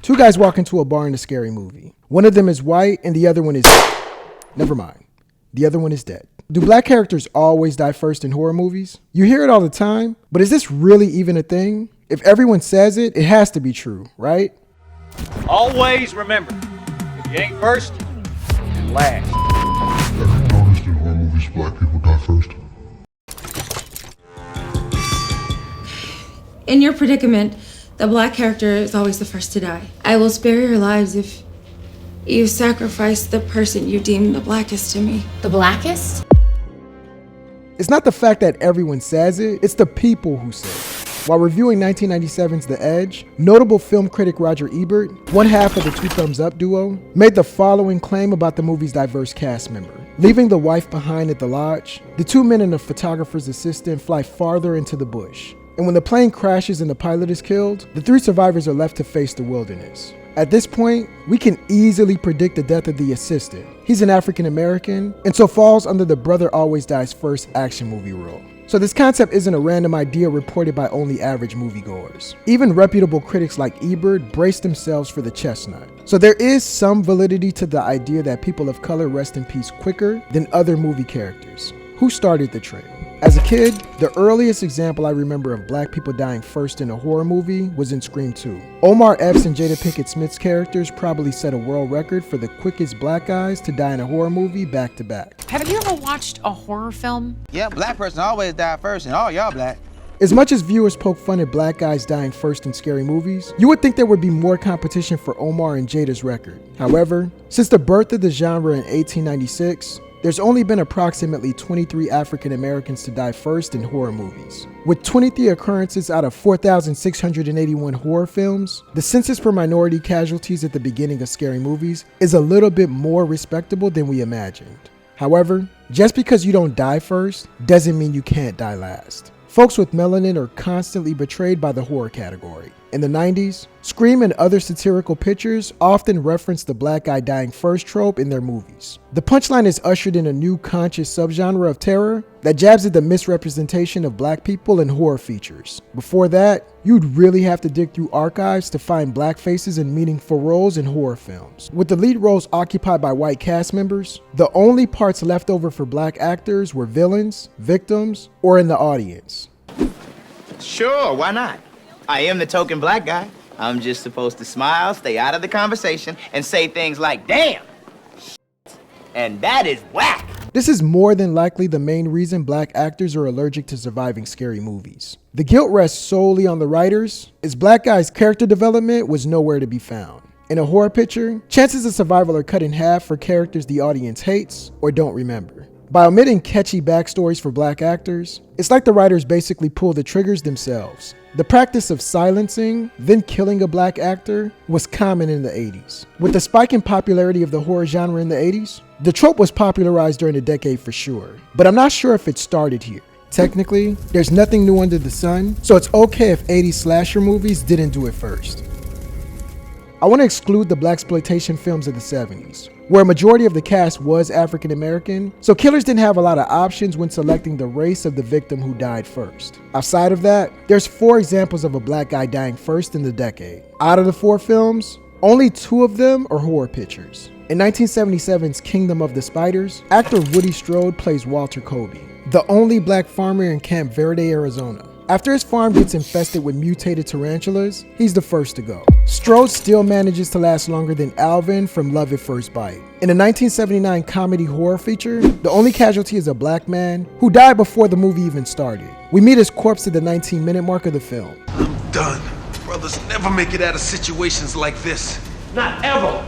Two guys walk into a bar in a scary movie. One of them is white and the other one is... Never mind. The other one is dead. Do black characters always die first in horror movies? You hear it all the time, but is this really even a thing? If everyone says it, it has to be true, right? Always remember, if you ain't first, you're last. Have you noticed in horror movies black people die first? In your predicament, the black character is always the first to die. I will spare your lives if you sacrifice the person you deem the blackest to me. The blackest? It's not the fact that everyone says it, it's the people who say it. While reviewing 1997's The Edge, notable film critic Roger Ebert, one half of the Two Thumbs Up duo, made the following claim about the movie's diverse cast member. Leaving the wife behind at the lodge, the two men and a photographer's assistant fly farther into the bush. And when the plane crashes and the pilot is killed, the three survivors are left to face the wilderness. At this point, we can easily predict the death of the assistant. He's an African American, and so falls under the brother always dies first action movie rule. So this concept isn't a random idea reported by only average moviegoers. Even reputable critics like Ebert brace themselves for the chestnut. So there is some validity to the idea that people of color rest in peace quicker than other movie characters. Who started the trend? As a kid, the earliest example I remember of black people dying first in a horror movie was in Scream 2. Omar Epps and Jada Pinkett Smith's characters probably set a world record for the quickest black guys to die in a horror movie back to back. Have you ever watched a horror film? Yeah, black person always die first, and all y'all black. As much as viewers poke fun at black guys dying first in scary movies, you would think there would be more competition for Omar and Jada's record. However, since the birth of the genre in 1896, there's only been approximately 23 African Americans to die first in horror movies. With 23 occurrences out of 4,681 horror films, the census for minority casualties at the beginning of scary movies is a little bit more respectable than we imagined. However, just because you don't die first doesn't mean you can't die last. Folks with melanin are constantly betrayed by the horror category. In the 90s, Scream and other satirical pictures often reference the black guy dying first trope in their movies. The punchline is ushered in a new conscious subgenre of terror that jabs at the misrepresentation of black people in horror features. Before that, you'd really have to dig through archives to find black faces in meaningful roles in horror films. With the lead roles occupied by white cast members, the only parts left over for black actors were villains, victims, or in the audience. Sure, why not? I am the token black guy. I'm just supposed to smile, stay out of the conversation, and say things like, damn, and that is whack. This is more than likely the main reason black actors are allergic to surviving scary movies. The guilt rests solely on the writers, as black guys' character development was nowhere to be found. In a horror picture, chances of survival are cut in half for characters the audience hates or don't remember. By omitting catchy backstories for black actors, it's like the writers basically pull the triggers themselves. The practice of silencing, then killing a black actor was common in the 80s. With the spike in popularity of the horror genre in the 80s, the trope was popularized during the decade for sure, but I'm not sure if it started here. Technically, there's nothing new under the sun, so it's okay if 80s slasher movies didn't do it first. I want to exclude the blaxploitation films of the 70s, where a majority of the cast was African American, so killers didn't have a lot of options when selecting the race of the victim who died first. Outside of that, there's 4 examples of a black guy dying first in the decade. Out of the 4 films, only 2 of them are horror pictures. In 1977's Kingdom of the Spiders, actor Woody Strode plays Walter Colby, the only black farmer in Camp Verde, Arizona. After his farm gets infested with mutated tarantulas, he's the first to go. Strode still manages to last longer than Alvin from Love at First Bite. In a 1979 comedy horror feature, the only casualty is a black man who died before the movie even started. We meet his corpse at the 19-minute mark of the film. I'm done. Brothers never make it out of situations like this. Not ever.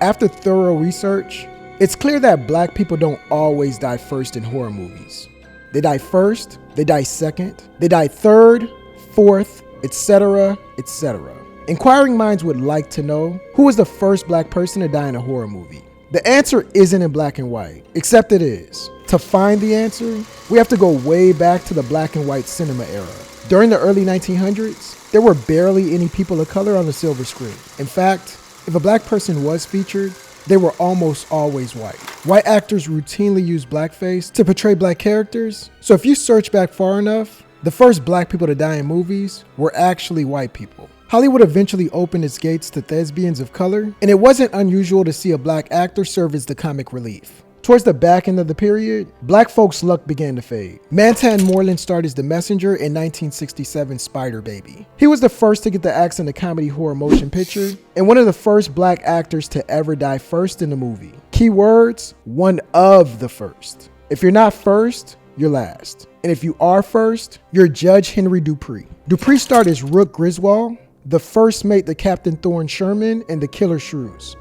After thorough research, it's clear that black people don't always die first in horror movies. They die first, they die second, they die third, fourth, etc., etc. Inquiring minds would like to know who was the first black person to die in a horror movie. The answer isn't in black and white, except it is. To find the answer, we have to go way back to the black and white cinema era. During the early 1900s, there were barely any people of color on the silver screen. In fact, if a black person was featured, they were almost always white. White actors routinely used blackface to portray black characters, so if you search back far enough, The first black people to die in movies were actually white people. Hollywood eventually opened its gates to thespians of color, and it wasn't unusual to see a black actor serve as the comic relief. Towards the back end of the period, black folks' luck began to fade. Mantan Moreland starred as the messenger in 1967's Spider Baby. He was the first to get the axe in the comedy horror motion picture, and one of the first black actors to ever die first in the movie. Key words, one of the first. If you're not first, you're last. And if you are first, you're Judge Henry Dupree. Dupree starred as Rook Griswold, the first mate to Captain Thorne Sherman and the Killer Shrews.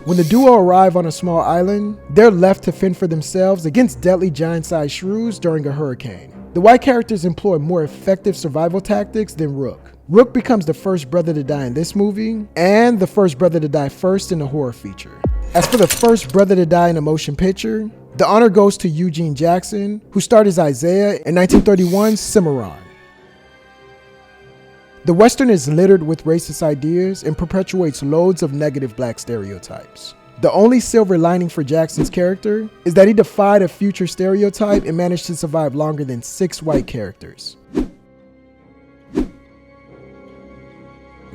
When the duo arrive on a small island, they're left to fend for themselves against deadly giant-sized shrews during a hurricane. The white characters employ more effective survival tactics than Rook. Rook becomes the first brother to die in this movie, and the first brother to die first in the horror feature. As for the first brother to die in a motion picture, the honor goes to Eugene Jackson, who starred as Isaiah in 1931's Cimarron. The Western is littered with racist ideas and perpetuates loads of negative black stereotypes. The only silver lining for Jackson's character is that he defied a future stereotype and managed to survive longer than 6 white characters.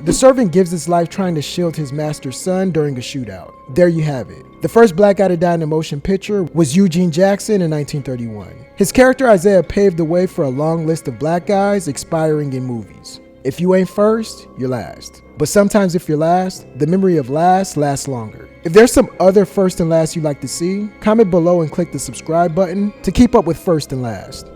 The servant gives his life trying to shield his master's son during a shootout. There you have it. The first black guy to die in a motion picture was Eugene Jackson in 1931. His character Isaiah paved the way for a long list of black guys expiring in movies. If you ain't first, you're last. But sometimes if you're last, the memory of last lasts longer. If there's some other first and last you'd like to see, comment below and click the subscribe button to keep up with first and last.